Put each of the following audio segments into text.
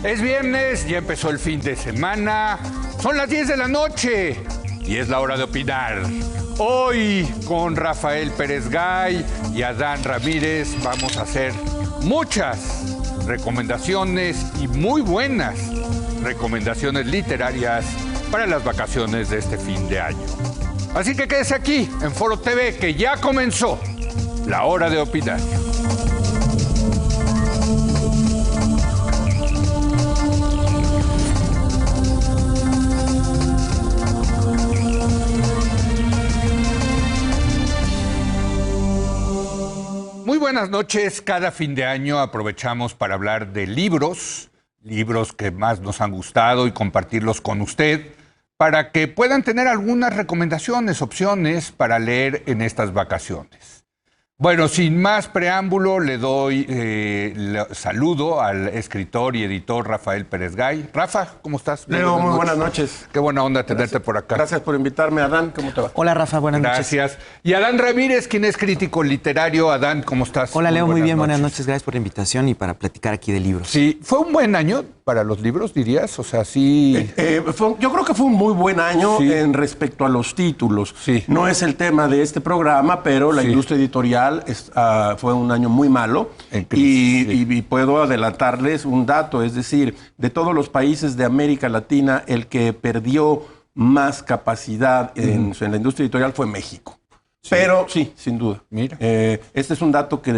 Es viernes, ya empezó el fin de semana. Son las 10 de la noche y es la hora de opinar. Hoy con Rafael Pérez Gay y Adán Ramírez vamos a hacer muchas recomendaciones y muy buenas recomendaciones literarias para las vacaciones de este fin de año. Así que quédese aquí en Foro TV, que ya comenzó la hora de opinar. Muy buenas noches. Cada fin de año aprovechamos para hablar de libros que más nos han gustado y compartirlos con usted para que puedan tener algunas recomendaciones, opciones para leer en estas vacaciones. Bueno, sin más preámbulo, le doy saludo al escritor y editor Rafael Pérez Gay. Rafa, ¿cómo estás? Leo, muy buenas noches. Qué buena onda tenerte por acá. Gracias por invitarme. Adán, ¿cómo te va? Hola, Rafa, buenas noches. Gracias. Y Adán Ramírez, quien es crítico literario. Adán, ¿cómo estás? Hola, Leo, muy bien, buenas noches. Gracias por la invitación y para platicar aquí de libros. Sí, ¿fue un buen año para los libros, dirías? O sea, sí... yo creo que fue un muy buen año en respecto a los títulos. Sí. No es el tema de este programa, pero la industria editorial fue un año muy malo. Y puedo adelantarles un dato, es decir, de todos los países de América Latina, el que perdió más capacidad en la industria editorial fue México. Sí. Pero sí, sin duda. Mira. Este es un dato que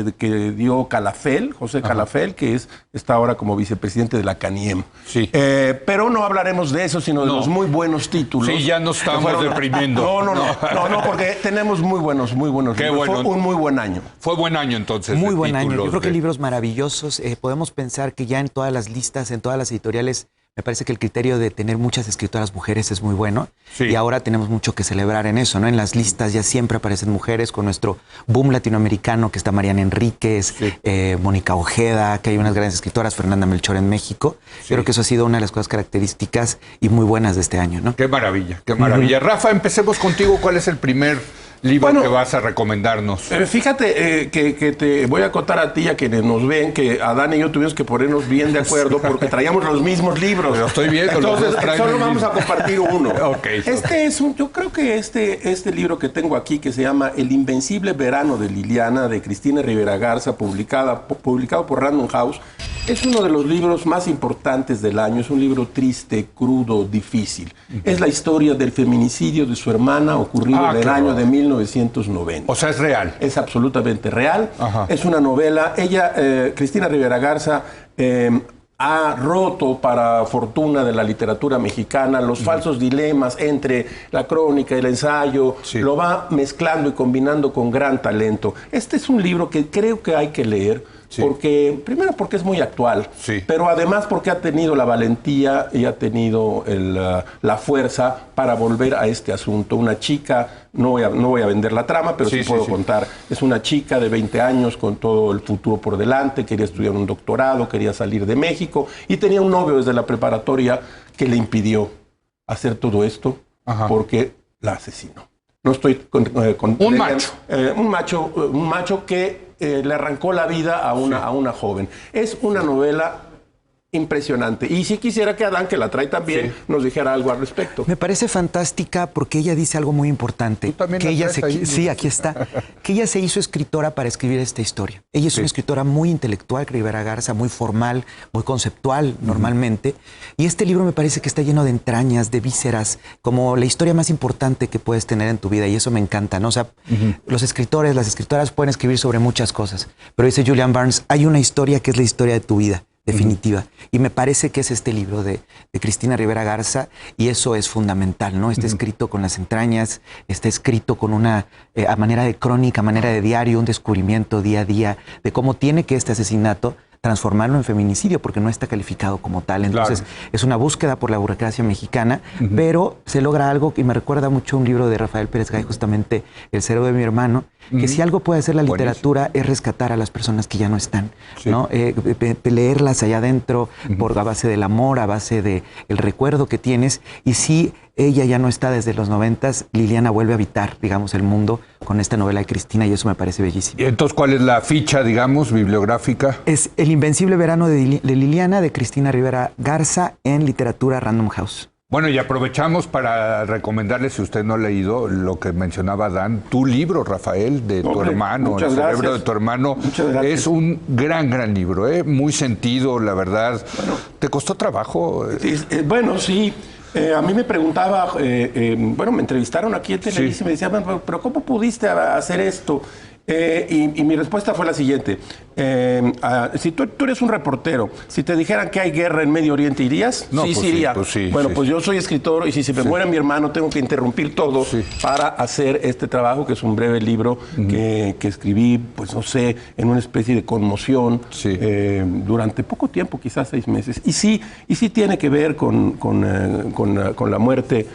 dio Calafell, José Calafell, que está ahora como vicepresidente de la CANIEM. Sí. Pero no hablaremos de eso, sino de los muy buenos títulos. Sí, ya nos estamos deprimiendo. No, porque tenemos muy buenos Qué libros. Bueno. Fue un muy buen año. Fue buen año entonces. Muy buen año. Yo creo que libros maravillosos. Podemos pensar que ya en todas las listas, en todas las editoriales, me parece que el criterio de tener muchas escritoras mujeres es muy bueno. Sí. Y ahora tenemos mucho que celebrar en eso, ¿no? En las listas ya siempre aparecen mujeres con nuestro boom latinoamericano, que está Mariana Enríquez, Mónica Ojeda, que hay unas grandes escritoras, Fernanda Melchor en México. Sí. Creo que eso ha sido una de las cosas características y muy buenas de este año, ¿no? Qué maravilla, qué maravilla. Rafa, empecemos contigo. ¿Cuál es el primer libro que vas a recomendarnos? Fíjate que te voy a contar a ti y a quienes nos ven que Adán y yo tuvimos que ponernos bien de acuerdo porque traíamos los mismos libros. Lo estoy viendo. Entonces, solo vamos a compartir uno. Okay. Yo creo que este libro que tengo aquí, que se llama El Invencible Verano de Liliana, de Cristina Rivera Garza, publicado por Random House, es uno de los libros más importantes del año. Es un libro triste, crudo, difícil. Es la historia del feminicidio de su hermana ocurrido en el año de 1990. O sea, es real. Es absolutamente real. Ajá. Es una novela. Ella, Cristina Rivera Garza, ha roto, para fortuna de la literatura mexicana, los falsos dilemas entre la crónica y el ensayo. Sí. Lo va mezclando y combinando con gran talento. Este es un libro que creo que hay que leer. Sí. Primero porque es muy actual, pero además porque ha tenido la valentía y ha tenido la fuerza para volver a este asunto. Una chica, no voy a vender la trama, pero sí puedo contar, es una chica de 20 años con todo el futuro por delante, quería estudiar un doctorado, quería salir de México y tenía un novio desde la preparatoria que le impidió hacer todo esto porque la asesinó. No estoy un macho. Un macho que le arrancó la vida a una joven. Es una novela impresionante. Y si quisiera que Adán, que la trae también, nos dijera algo al respecto. Me parece fantástica porque ella dice algo muy importante. ¿Tú también que la ella traes ahí? Sí, aquí está. Que ella se hizo escritora para escribir esta historia. Ella es una escritora muy intelectual, Rivera Garza, muy formal, muy conceptual normalmente. Y este libro me parece que está lleno de entrañas, de vísceras, como la historia más importante que puedes tener en tu vida. Y eso me encanta, ¿no? O sea, los escritores, las escritoras pueden escribir sobre muchas cosas. Pero dice Julian Barnes, hay una historia que es la historia de tu vida. Definitiva. Y me parece que es este libro de Cristina Rivera Garza y eso es fundamental, ¿no? Está escrito con las entrañas, está escrito con una a manera de crónica, a manera de diario, un descubrimiento día a día de cómo tiene que este asesinato transformarlo en feminicidio porque no está calificado como tal. Entonces, es una búsqueda por la burocracia mexicana, pero se logra algo que me recuerda mucho a un libro de Rafael Pérez Gay, justamente El cerebro de mi hermano, que si algo puede hacer la literatura es rescatar a las personas que ya no están, ¿no? Leerlas allá adentro a base del amor, a base del recuerdo que tienes. Y si ella ya no está desde los 90s, Liliana vuelve a habitar, digamos, el mundo con esta novela de Cristina, y eso me parece bellísimo. ¿Y entonces cuál es la ficha, digamos, bibliográfica? Es El invencible verano de Liliana, de Cristina Rivera Garza, en Literatura Random House. Bueno, y aprovechamos para recomendarle, si usted no ha leído lo que mencionaba Dan, tu libro, Rafael, de tu hermano, El cerebro de tu hermano. Es un gran libro, muy sentido, la verdad. Bueno, ¿te costó trabajo? Bueno, sí. A mí me preguntaba, bueno, me entrevistaron aquí en Televisa y me decían, pero ¿cómo pudiste hacer esto? Y mi respuesta fue la siguiente. Si tú eres un reportero, si te dijeran que hay guerra en Medio Oriente, ¿irías? No, sí, pues iría. Bueno, pues yo soy escritor y si se me muere mi hermano, tengo que interrumpir todo para hacer este trabajo, que es un breve libro que escribí, pues no sé, en una especie de conmoción durante poco tiempo, quizás 6 meses. Y sí tiene que ver con la muerte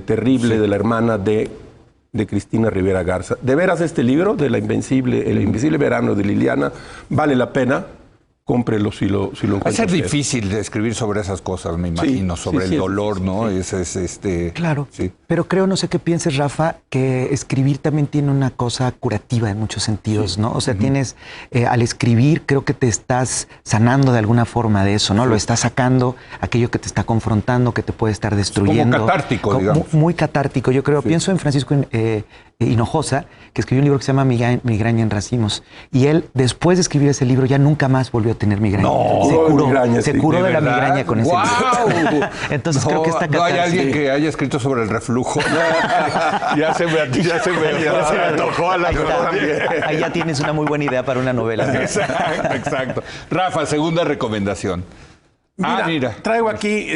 terrible de la hermana de Cristina Rivera Garza. De veras, este libro, El Invencible Verano de Liliana, vale la pena. Cómprelo si lo encuentra. Va a ser difícil de escribir sobre esas cosas, me imagino, sobre el dolor, ¿no? Claro, pero creo, no sé qué pienses, Rafa, que escribir también tiene una cosa curativa en muchos sentidos, ¿no? O sea, tienes, al escribir, creo que te estás sanando de alguna forma de eso, ¿no? Lo estás sacando, aquello que te está confrontando, que te puede estar destruyendo. Como catártico, digamos. Muy catártico, yo creo. Pienso en Francisco Hinojosa, que escribió un libro que se llama Migraña en racimos. Y él, después de escribir ese libro, ya nunca más volvió a tener migraña. Se curó de la migraña con ese libro. Entonces creo que esta ¿No hay alguien que haya escrito sobre el reflujo? ya se me antojó a la Ahí ya tienes una muy buena idea para una novela. Exacto. Rafa, segunda recomendación. Mira. Traigo aquí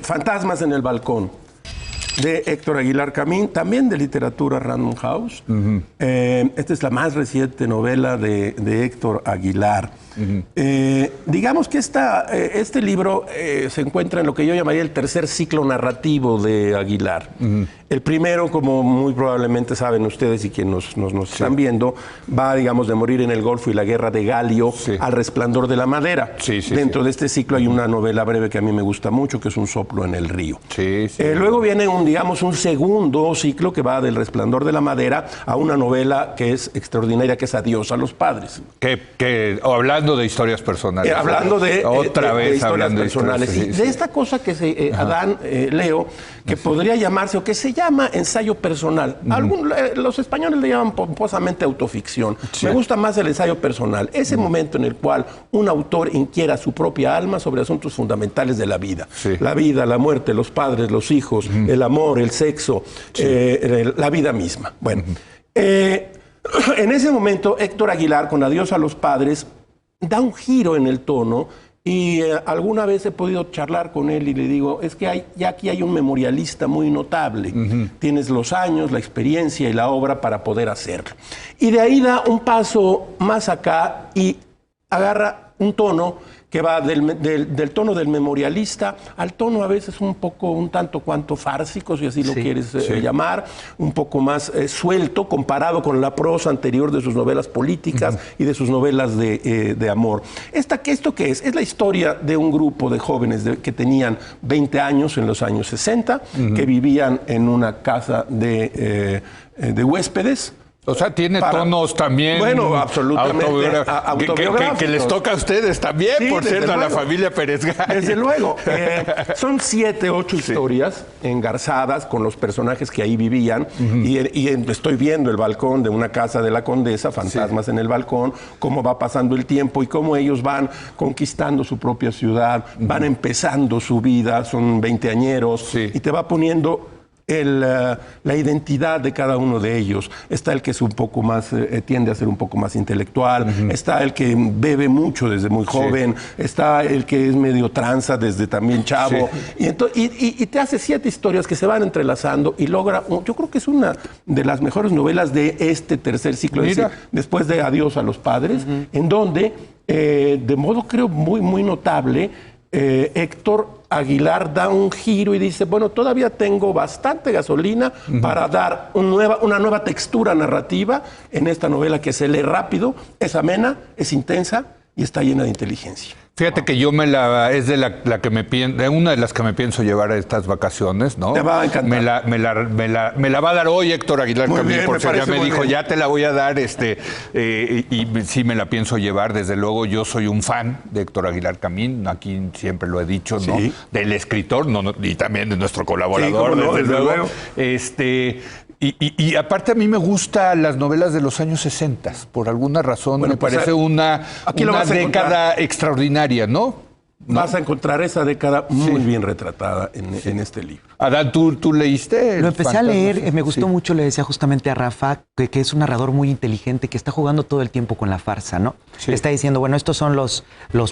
Fantasmas en el balcón, de Héctor Aguilar Camín, también de Literatura Random House. Esta es la más reciente novela de Héctor Aguilar. Digamos que este libro se encuentra en lo que yo llamaría el tercer ciclo narrativo de Aguilar. El primero, como muy probablemente saben ustedes y quienes nos están viendo, va, digamos, de Morir en el Golfo y la Guerra de Galio al Resplandor de la Madera. Dentro de este ciclo hay una novela breve que a mí me gusta mucho, que es Un soplo en el río. Luego viene un segundo ciclo que va del Resplandor de la Madera a una novela que es extraordinaria, que es Adiós a los padres. Hablando de historias personales. Hablando de historias personales. De esta cosa que Adán, Leo, que podría llamarse, o que se llama ensayo personal. Los españoles le llaman pomposamente autoficción. Me gusta más el ensayo personal. Ese momento en el cual un autor inquiera su propia alma sobre asuntos fundamentales de la vida. La vida, la muerte, los padres, los hijos, el amor, el sexo, la vida misma. Bueno, en ese momento Héctor Aguilar, con Adiós a los padres, da un giro en el tono y alguna vez he podido charlar con él y le digo, es que aquí hay un memorialista muy notable. Tienes los años, la experiencia y la obra para poder hacerlo. Y de ahí da un paso más acá y agarra un tono que va del tono del memorialista al tono a veces un tanto cuanto fársico, si así lo quieres llamar, un poco más suelto comparado con la prosa anterior de sus novelas políticas y de sus novelas de amor. ¿Esto qué es? Es la historia de un grupo de jóvenes que tenían 20 años en los años 60, que vivían en una casa de huéspedes. O sea, tiene tonos también. Bueno, absolutamente. Que les toca a ustedes también, por cierto, a la familia Pérez Gay. Desde luego. Son 7, 8 historias engarzadas con los personajes que ahí vivían. Y estoy viendo el balcón de una casa de la Condesa, Fantasmas en el balcón, cómo va pasando el tiempo y cómo ellos van conquistando su propia ciudad, van empezando su vida, son veinteañeros, y te va poniendo la identidad de cada uno de ellos. Está el que es un poco más, tiende a ser un poco más intelectual, está el que bebe mucho desde muy joven, está el que es medio tranza desde también chavo, y te hace 7 historias que se van entrelazando y logra, yo creo que es una de las mejores novelas de este tercer ciclo, después de Adiós a los padres, en donde, de modo creo muy, muy notable, Héctor Aguilar da un giro y dice, bueno, todavía tengo bastante gasolina para dar una nueva textura narrativa en esta novela que se lee rápido, es amena, es intensa y está llena de inteligencia. Fíjate que yo es de la que una de las que me pienso llevar a estas vacaciones, ¿no? Te va a encantar. Me la va a dar hoy Héctor Aguilar Camín, porque ya me dijo, ya te la voy a dar, y sí me la pienso llevar, desde luego. Yo soy un fan de Héctor Aguilar Camín, aquí siempre lo he dicho, ¿no? Sí. Del escritor, y también de nuestro colaborador, sí, desde luego. Y aparte a mí me gustan las novelas de los años 60, por alguna razón me parece una década extraordinaria, ¿no? Vas a encontrar esa década muy bien retratada en este libro. Adán, ¿tú leíste? Lo empecé a leer, me gustó mucho, le decía justamente a Rafa, que es un narrador muy inteligente, que está jugando todo el tiempo con la farsa, ¿no? Sí. Está diciendo, bueno, estos son los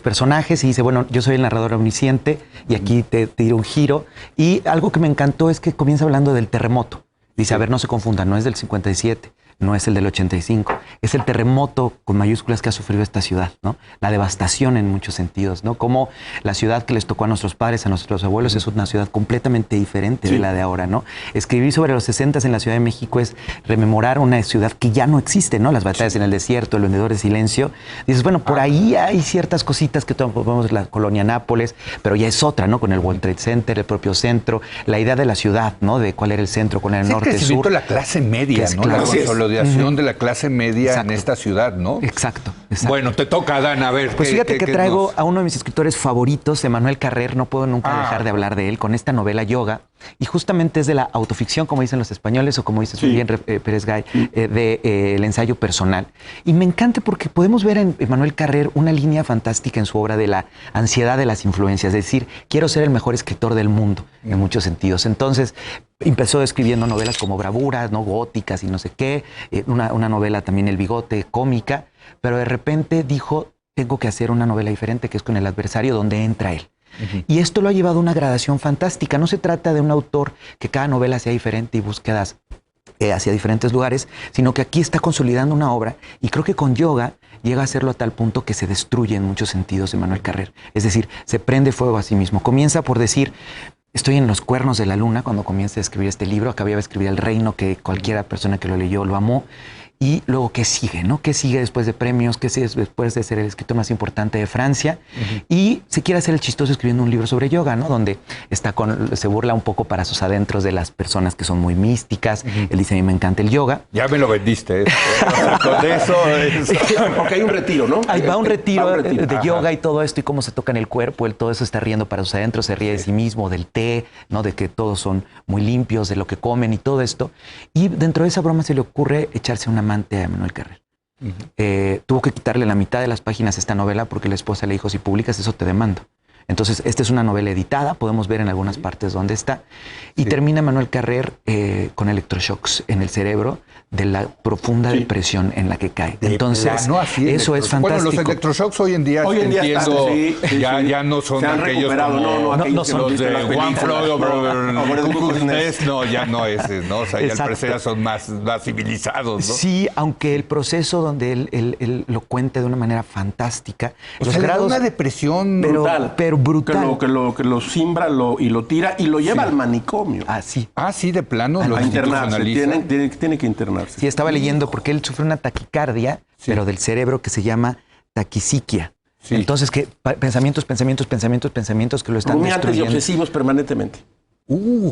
personajes, y dice, bueno, yo soy el narrador omnisciente, y aquí te tiro un giro. Y algo que me encantó es que comienza hablando del terremoto. Dice, a ver, no se confundan, no es del 57, no es el del 85, es el terremoto con mayúsculas que ha sufrido esta ciudad, ¿no? La devastación en muchos sentidos, ¿no? Como la ciudad que les tocó a nuestros padres, a nuestros abuelos, es una ciudad completamente diferente de la de ahora, ¿no? Escribir sobre los 60 en la Ciudad de México es rememorar una ciudad que ya no existe, ¿no? Las batallas en el desierto, el vendedor de silencio. Dices, bueno, por ahí hay ciertas cositas que vemos la colonia Nápoles, pero ya es otra, ¿no? Con el World Trade Center, el propio centro, la idea de la ciudad, ¿no? De cuál era el centro, cuál era el norte, sur. De la clase media, ¿no? La consolidación de la clase media en esta ciudad, ¿no? Exacto. Bueno, te toca, Adán, a ver. Pues fíjate que traigo a uno de mis escritores favoritos, Emmanuel Carrer, no puedo nunca dejar de hablar de él, con esta novela Yoga, y justamente es de la autoficción, como dicen los españoles, o como dices muy bien Pérez Gay, el ensayo personal. Y me encanta porque podemos ver en Emmanuel Carrer una línea fantástica en su obra de la ansiedad de las influencias, es decir, quiero ser el mejor escritor del mundo, en muchos sentidos. Entonces, empezó escribiendo novelas como Bravuras, ¿no? Góticas y no sé qué, una novela también El Bigote, cómica, pero de repente dijo, tengo que hacer una novela diferente, que es con El Adversario, donde entra él. Y esto lo ha llevado a una gradación fantástica. No se trata de un autor que cada novela sea diferente y búsquedas hacia diferentes lugares, sino que aquí está consolidando una obra, y creo que con Yoga llega a hacerlo a tal punto que se destruye en muchos sentidos Emmanuel Carrer. Es decir, se prende fuego a sí mismo. Comienza por decir, estoy en los cuernos de la luna cuando comienza a escribir este libro. Acababa de escribir El Reino, que cualquiera persona que lo leyó lo amó. Y luego, ¿qué sigue, no? ¿Qué sigue después de premios? ¿Qué sigue después de ser el escritor más importante de Francia? Y se quiere hacer el chistoso escribiendo un libro sobre yoga, ¿no? Donde se burla un poco para sus adentros de las personas que son muy místicas. Él dice, a mí me encanta el yoga. Ya me lo vendiste, ¿eh? Con eso. Porque hay un retiro, ¿no? Ahí va un retiro de yoga y todo esto, y cómo se toca en el cuerpo. Él todo eso está riendo para sus adentros, se ríe de sí mismo, del té, ¿no? De que todos son muy limpios, de lo que comen y todo esto. Y dentro de esa broma se le ocurre echarse una amante a Emmanuel Carrer. Tuvo que quitarle la mitad de las páginas a esta novela porque la esposa le dijo, si publicas eso te demando. Entonces, esta es una novela editada, podemos ver en algunas partes dónde está. Y termina Emmanuel Carrer con electroshocks en el cerebro de la profunda depresión en la que cae. Entonces, eso es fantástico. Bueno, los electroshocks hoy en día entiendo, ya no son aquellos como no son los de One Floyd Over no, ya no es, ¿no? O sea, ya al parecer ya son más civilizados, ¿no? Sí, aunque el proceso donde él lo cuenta de una manera fantástica. O sea, le da una depresión pero brutal. Que lo simbra y lo tira y lo lleva al manicomio. Sí, de plano. A internarse, tiene que internarse. Sí, estaba leyendo porque él sufre una taquicardia, pero del cerebro, que se llama taquisiquia. Entonces, que pensamientos que lo están destruyendo. Y obsesivos permanentemente.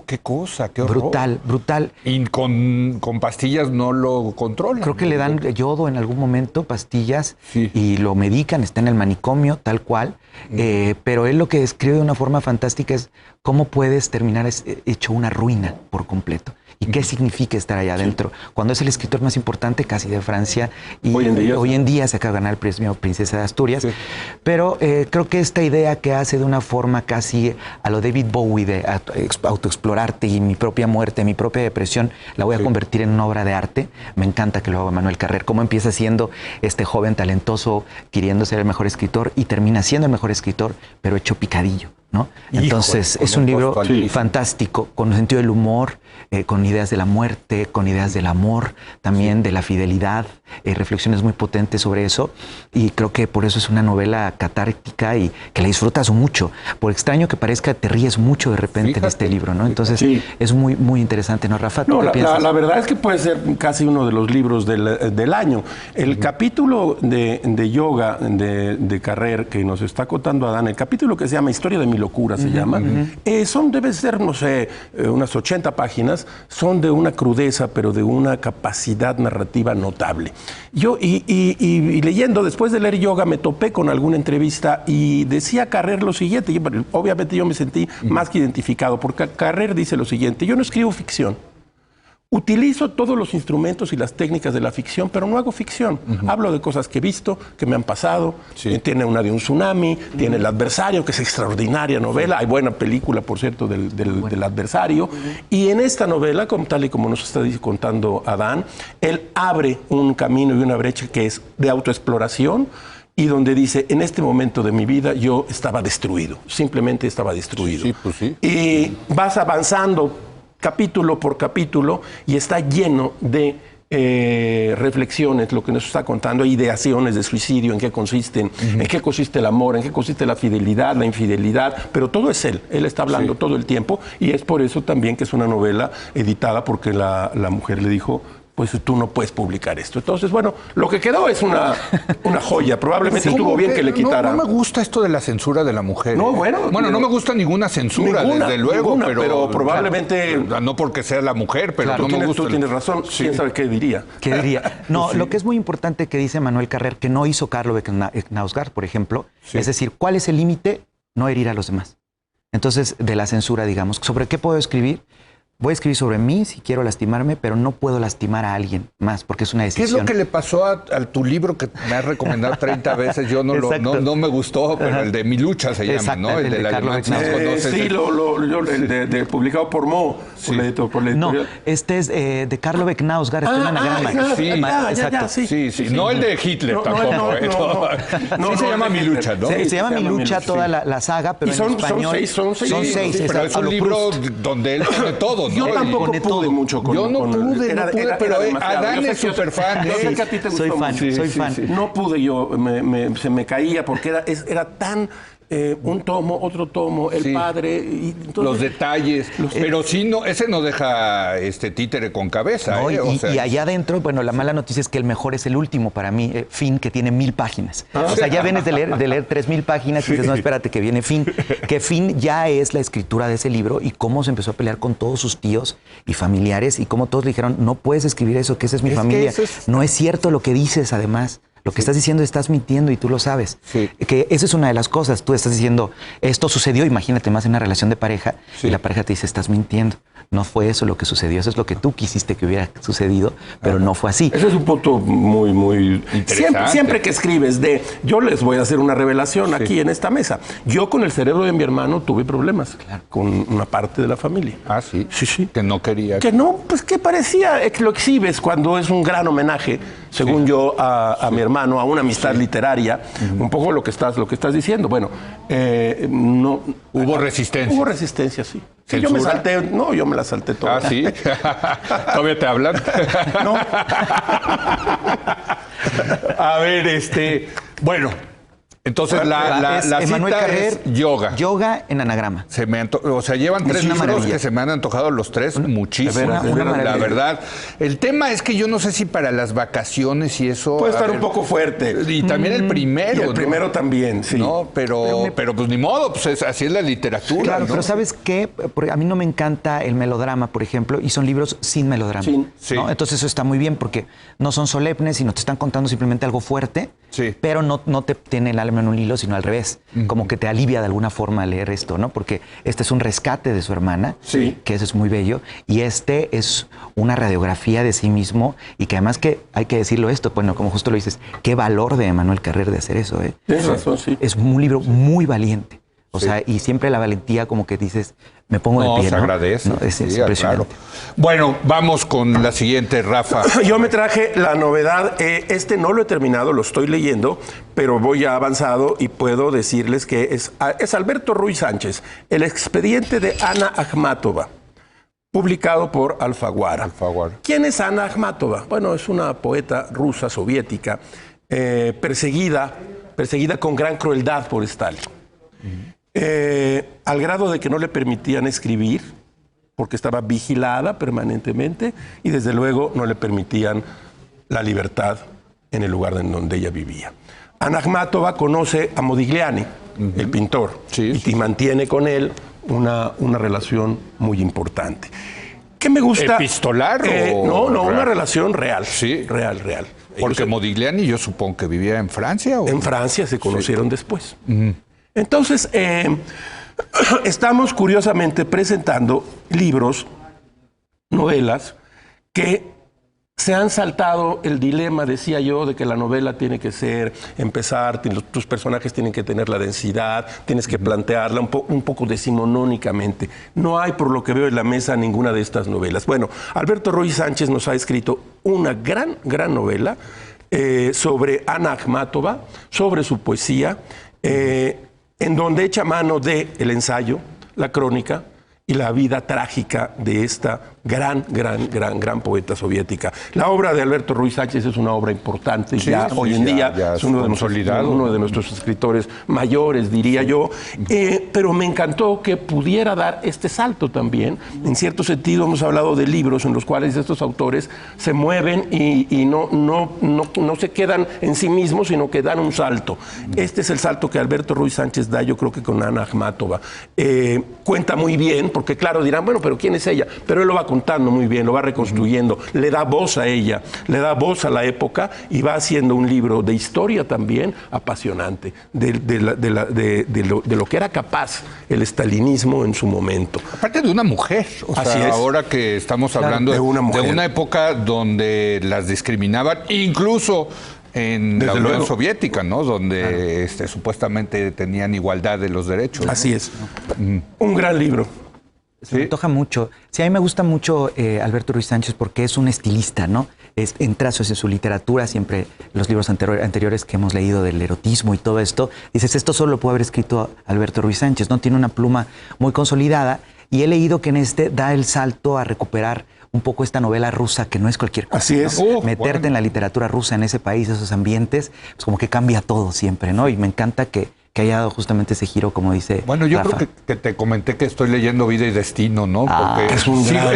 Qué cosa, qué horror. Brutal. Y con pastillas no lo controlan. Creo que le dan yodo en algún momento, pastillas, y lo medican, está en el manicomio, tal cual. Pero él lo que describe de una forma fantástica es cómo puedes terminar hecho una ruina por completo. ¿Y qué significa estar allá adentro? Cuando es el escritor más importante casi de Francia, y hoy en día se acaba de ganar el premio Princesa de Asturias. Pero creo que esta idea que hace de una forma casi a lo David Bowie de autoexplorarte y mi propia muerte, mi propia depresión, la voy a convertir en una obra de arte. Me encanta que lo haga Emmanuel Carrer. Cómo empieza siendo este joven talentoso, queriendo ser el mejor escritor, y termina siendo el mejor escritor, pero hecho picadillo. ¿no? Híjole, Entonces, con es un un libro costo altísimo. fantástico, con sentido del humor, con ideas de la muerte, con ideas del amor, también de la fidelidad, reflexiones muy potentes sobre eso. Y creo que por eso es una novela catártica y que la disfrutas mucho. Por extraño que parezca, te ríes mucho de repente en este libro, ¿no? Entonces, es muy, muy interesante, ¿no, Rafa? ¿Tú qué piensas? La verdad es que puede ser casi uno de los libros del año. El capítulo de yoga de Carrer que nos está contando Adán, el capítulo que se llama Historia de mi locura, se llama, debe ser, no sé, unas 80 páginas, son de una crudeza, pero de una capacidad narrativa notable. Yo, y leyendo, después de leer yoga, me topé con alguna entrevista y decía Carrer lo siguiente, y, obviamente yo me sentí más que identificado, porque Carrer dice lo siguiente: yo no escribo ficción. Utilizo todos los instrumentos y las técnicas de la ficción, pero no hago ficción. Hablo de cosas que he visto, que me han pasado. Tiene una de un tsunami, tiene El adversario, que es extraordinaria novela. Hay buena película, por cierto, del adversario. Y en esta novela, tal y como nos está contando Adán, él abre un camino y una brecha que es de autoexploración, y donde dice: en este momento de mi vida yo estaba destruido, simplemente estaba destruido. Sí, pues sí. Y vas avanzando capítulo por capítulo y está lleno de reflexiones, lo que nos está contando, ideaciones de suicidio, en qué consisten, en qué consiste el amor, en qué consiste la fidelidad, la infidelidad, pero todo es él está hablando todo el tiempo, y es por eso también que es una novela editada, porque la mujer le dijo: pues tú no puedes publicar esto. Entonces, bueno, lo que quedó es una joya. Probablemente estuvo bien que le quitara. No me gusta esto de la censura de la mujer. No, bueno. No me gusta ninguna censura, desde luego. Pero probablemente... No porque sea la mujer, pero claro, no me gusta. Tú tienes razón. ¿Quién sabe qué diría? ¿Qué diría? No, lo que es muy importante que dice Manuel Carrer, que no hizo Carlo Knausgaard, por ejemplo, es decir, ¿cuál es el límite? No herir a los demás. Entonces, de la censura, digamos, ¿sobre qué puedo escribir? Voy a escribir sobre mí si quiero lastimarme, pero no puedo lastimar a alguien más, porque es una decisión. ¿Qué es lo que le pasó a tu libro que me has recomendado 30 veces? Yo no me gustó, pero el de Mi lucha se llama, ¿no? El de la Carlo Knausgaard. Sí, el publicado por Mo, por la editorial. No, este es de Carlo Knausgaard, está en anagrama. Sí. No el de Hitler tampoco. Sí se llama Mi lucha, ¿no? Se llama Mi lucha toda la saga, pero en español son seis. Pero es un libro donde él tiene todo. Yo tampoco pude mucho con... Yo no pude, pero Adán es súper fan. Yo sé que a ti te gustó mucho. Soy fan. No pude yo, se me caía porque era tan... un tomo, otro tomo, el padre... Y entonces, los detalles. Pero sí, ese no deja títere con cabeza. No, y allá adentro, bueno, la mala noticia es que el mejor es el último para mí, Fin, que tiene 1000 páginas. O sea, ya vienes de leer 3000 páginas y dices, no, espérate, que viene Fin. Que Fin ya es la escritura de ese libro y cómo se empezó a pelear con todos sus tíos y familiares y cómo todos le dijeron: no puedes escribir eso, que esa es mi familia. No es cierto lo que dices, además. Lo que estás diciendo, estás mintiendo y tú lo sabes. Que esa es una de las cosas. Tú estás diciendo, esto sucedió, imagínate más en una relación de pareja, y la pareja te dice, estás mintiendo. No fue eso lo que sucedió, eso es lo que tú quisiste que hubiera sucedido, pero no fue así. Ese es un punto muy, muy interesante. Siempre que escribes yo les voy a hacer una revelación aquí en esta mesa. Yo con el cerebro de mi hermano tuve problemas con una parte de la familia. Ah, sí. Sí. Que no quería. Que no, pues que parecía, lo exhibes cuando es un gran homenaje, según yo, a mi hermano, a una amistad literaria, un poco lo que estás diciendo. Bueno, no... Hubo resistencia. Hubo resistencia, sí. Sí, yo me la salté toda. Ah, sí. ¿Todavía te hablan? No. A ver, bueno. Entonces, la Emanuel cita Carrer, es yoga. Yoga en anagrama. O sea, llevan 3 libros maravilla. que se me han antojado los 3 muchísimo. La verdad. El tema es que yo no sé si para las vacaciones y eso... Puede estar un poco fuerte. Y también el primero. Y el primero también, sí. No, pero pues ni modo, pues así es la literatura. Claro, ¿no? pero ¿sabes qué? Porque a mí no me encanta el melodrama, por ejemplo, y son libros sin melodrama. ¿No? Entonces eso está muy bien porque no son solemnes, sino te están contando simplemente algo fuerte, pero no te tiene el alma en un hilo, sino al revés. Como que te alivia de alguna forma leer esto, ¿no? Porque este es un rescate de su hermana, que eso es muy bello, y este es una radiografía de sí mismo, y que además que hay que decirlo esto, bueno, como justo lo dices, qué valor de Emanuel Carrer de hacer eso, ¿eh? Tienes razón, sí. Es un libro muy valiente. O sea, y siempre la valentía como que dices, me pongo de pie. Se agradece. ¿no? Es impresionante. Claro. Bueno, vamos con la siguiente, Rafa. Yo me traje la novedad, no lo he terminado, lo estoy leyendo, pero voy ya avanzado y puedo decirles que es Alberto Ruiz Sánchez, El expediente de Ana Akhmatova, publicado por Alfaguara. ¿Quién es Ana Akhmatova? Bueno, es una poeta rusa soviética perseguida con gran crueldad por Stalin. Al grado de que no le permitían escribir, porque estaba vigilada permanentemente, y desde luego no le permitían la libertad en el lugar en donde ella vivía. Ana Akhmatova conoce a Modigliani, el pintor, y mantiene con él una relación muy importante. ¿Qué me gusta? ¿Epistolar o no, real? Una relación real. Sí. Real. Porque Modigliani yo supongo que vivía en Francia. ¿O? En Francia se conocieron después. Entonces, estamos curiosamente presentando libros, novelas, que se han saltado el dilema, decía yo, de que la novela tiene que tus personajes tienen que tener la densidad, tienes que plantearla un poco decimonónicamente. No hay, por lo que veo en la mesa, ninguna de estas novelas. Bueno, Alberto Ruiz Sánchez nos ha escrito una gran novela sobre Ana Akhmatova, sobre su poesía, en donde echa mano del ensayo, la crónica y la vida trágica de esta gran poeta soviética. La obra de Alberto Ruiz Sánchez es una obra importante, hoy en día es uno de nuestros escritores mayores, diría yo, pero me encantó que pudiera dar este salto también. En cierto sentido, hemos hablado de libros en los cuales estos autores se mueven y no se quedan en sí mismos, sino que dan un salto. Este es el salto que Alberto Ruiz Sánchez da, yo creo que con Ana Akhmatova. Cuenta muy bien, porque claro, dirán, bueno, pero ¿quién es ella? Pero él lo va contando muy bien, lo va reconstruyendo, le da voz a ella, le da voz a la época y va haciendo un libro de historia también apasionante, de lo que era capaz el estalinismo en su momento. Aparte de una mujer, ahora que estamos hablando de una época donde las discriminaban, incluso en la Unión Soviética, ¿no? Donde supuestamente tenían igualdad de los derechos. Así es. Un gran libro. Se me antoja mucho. Sí, a mí me gusta mucho Alberto Ruiz Sánchez porque es un estilista, ¿no? En trazos en su literatura, siempre los libros anteriores que hemos leído del erotismo y todo esto, dices, esto solo lo puede haber escrito Alberto Ruiz Sánchez, ¿no? Tiene una pluma muy consolidada y he leído que en da el salto a recuperar un poco esta novela rusa que no es cualquier cosa. Así es. ¿No? Meterte en la literatura rusa, en ese país, esos ambientes, pues como que cambia todo siempre, ¿no? Y me encanta que haya dado justamente ese giro, como dice Bueno, yo Rafa. creo que te comenté que estoy leyendo Vida y Destino, ¿no? Porque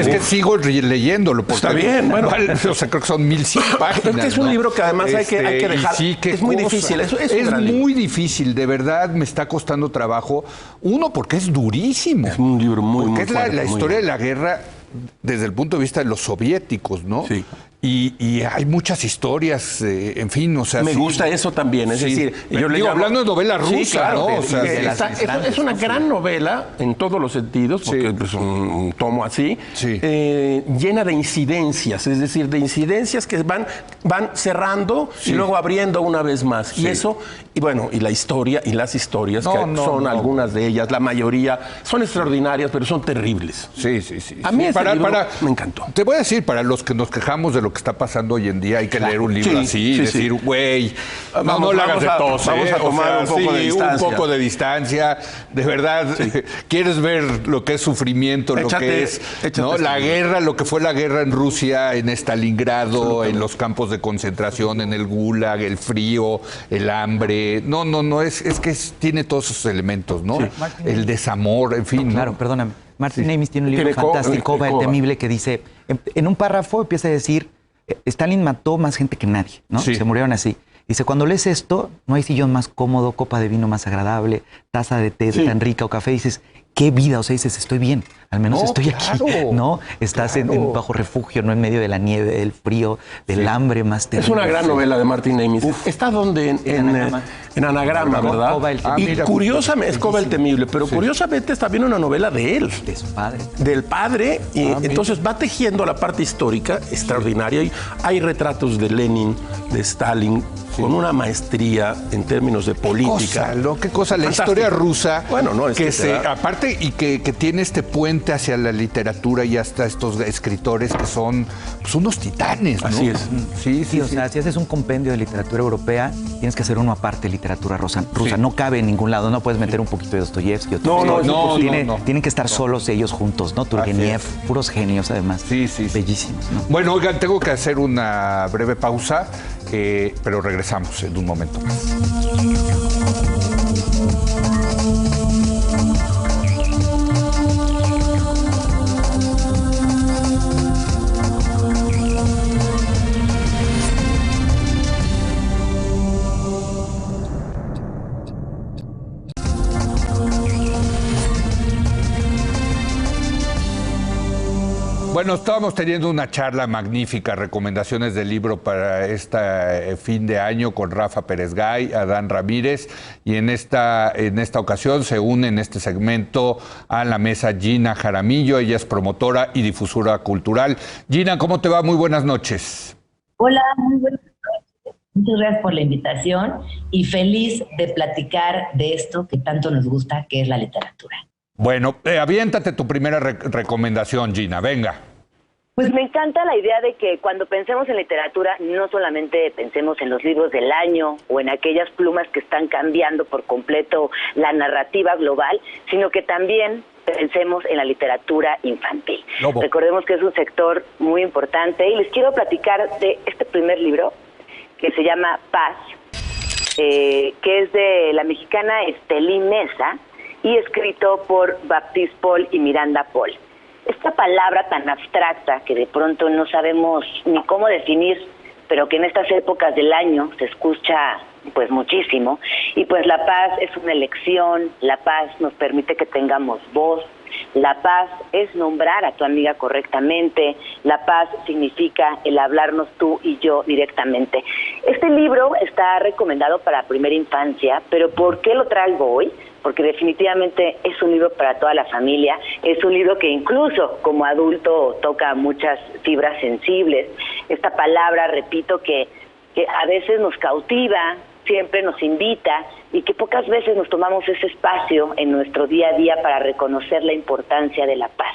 es que sigo leyéndolo. Porque está bien, bueno. O sea, creo que son 1100 páginas. Es un libro que además hay que dejar. Sí, es muy difícil. Es muy difícil, de verdad me está costando trabajo. Uno, porque es durísimo. Es un libro muy Porque fuerte, es la historia de la guerra desde el punto de vista de los soviéticos, ¿no? Sí. Y hay muchas historias, en fin, o sea... Me gusta eso también, es decir... Yo le digo, hablando de novela rusa, sí, claro, ¿no? O sea, es una gran novela en todos los sentidos, porque es un tomo así, llena de incidencias, es decir, de incidencias que van cerrando y luego abriendo una vez más. Y eso, y la historia y las historias, son algunas de ellas, la mayoría, son extraordinarias, pero son terribles. Sí. A mí me encantó. Te voy a decir, para los que nos quejamos de lo que está pasando hoy en día, hay que leer un libro así y decir, güey, no le hagas de tos. Vamos a tomar un poco de distancia. Un poco de distancia. De verdad, quieres ver lo que es sufrimiento, lo que es ¿no? la guerra, lo que fue la guerra en Rusia, en Stalingrado, en los campos de concentración, en el Gulag, el frío, el hambre. No, es que tiene todos esos elementos, ¿no? El desamor, en fin. Claro, perdóname. Martin Amis tiene un libro fantástico, Cova el Temible, que dice, en un párrafo empieza a decir, Stalin mató más gente que nadie, ¿no? Se murieron así. Dice, cuando lees esto, no hay sillón más cómodo, copa de vino más agradable, taza de té tan rica o café. Dices, qué vida, o sea, dices, estoy bien, al menos estoy aquí, ¿no? Estás bajo refugio, no en medio de la nieve, del frío, del hambre más terrible. Es una gran novela de Martin Amis. Está donde en Anagrama, ¿verdad? Y curiosamente, es Cova el Temible, pero curiosamente está bien una novela de él. De su padre. Del padre, y entonces va tejiendo la parte histórica extraordinaria. Hay retratos de Lenin, de Stalin, con una maestría en términos de política. Qué cosa, la historia rusa. Bueno, no, es que aparte y que tiene este puente hacia la literatura y hasta estos escritores que son pues, unos titanes, ¿no? Así es. Sí, o sea, si haces un compendio de literatura europea, tienes que hacer uno aparte de literatura rusa. No cabe en ningún lado, no puedes meter un poquito de Dostoyevsky. Tienen que estar solos ellos juntos, ¿no? Turgeniev, puros genios además. Sí. Bellísimos, ¿no? Bueno, oigan, tengo que hacer una breve pausa, pero regresamos en un momento más. Bueno, estábamos teniendo una charla magnífica, recomendaciones de libro para este fin de año con Rafa Pérez Gay, Adán Ramírez, y en esta ocasión se une en este segmento a la mesa Gina Jaramillo. Ella es promotora y difusora cultural. Gina, ¿cómo te va? Muy buenas noches. Hola, muy buenas noches. Muchas gracias por la invitación y feliz de platicar de esto que tanto nos gusta, que es la literatura. Bueno, aviéntate tu primera recomendación, Gina, venga. Pues me encanta la idea de que cuando pensemos en literatura no solamente pensemos en los libros del año o en aquellas plumas que están cambiando por completo la narrativa global, sino que también pensemos en la literatura infantil. Lobo. Recordemos que es un sector muy importante y les quiero platicar de este primer libro que se llama Paz, que es de la mexicana Estelí Mesa y escrito por Baptiste Paul y Miranda Paul. Esta palabra tan abstracta que de pronto no sabemos ni cómo definir, pero que en estas épocas del año se escucha pues muchísimo, y pues la paz es una elección, la paz nos permite que tengamos voz, la paz es nombrar a tu amiga correctamente, la paz significa el hablarnos tú y yo directamente. Este libro está recomendado para primera infancia, pero ¿por qué lo traigo hoy? Porque definitivamente es un libro para toda la familia, es un libro que incluso como adulto toca muchas fibras sensibles. Esta palabra, repito, que a veces nos cautiva, siempre nos invita y que pocas veces nos tomamos ese espacio en nuestro día a día para reconocer la importancia de la paz.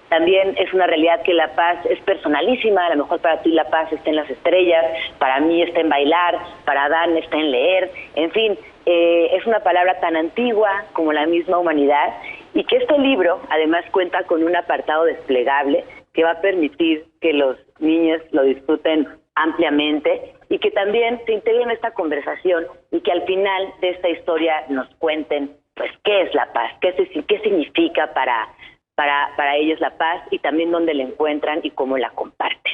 También es una realidad que la paz es personalísima, a lo mejor para ti la paz está en las estrellas, para mí está en bailar, para Adán está en leer, en fin, es una palabra tan antigua como la misma humanidad y que este libro además cuenta con un apartado desplegable que va a permitir que los niños lo disfruten ampliamente y que también se integren en esta conversación y que al final de esta historia nos cuenten pues qué es la paz, qué significa para ellos la paz y también dónde la encuentran y cómo la comparten.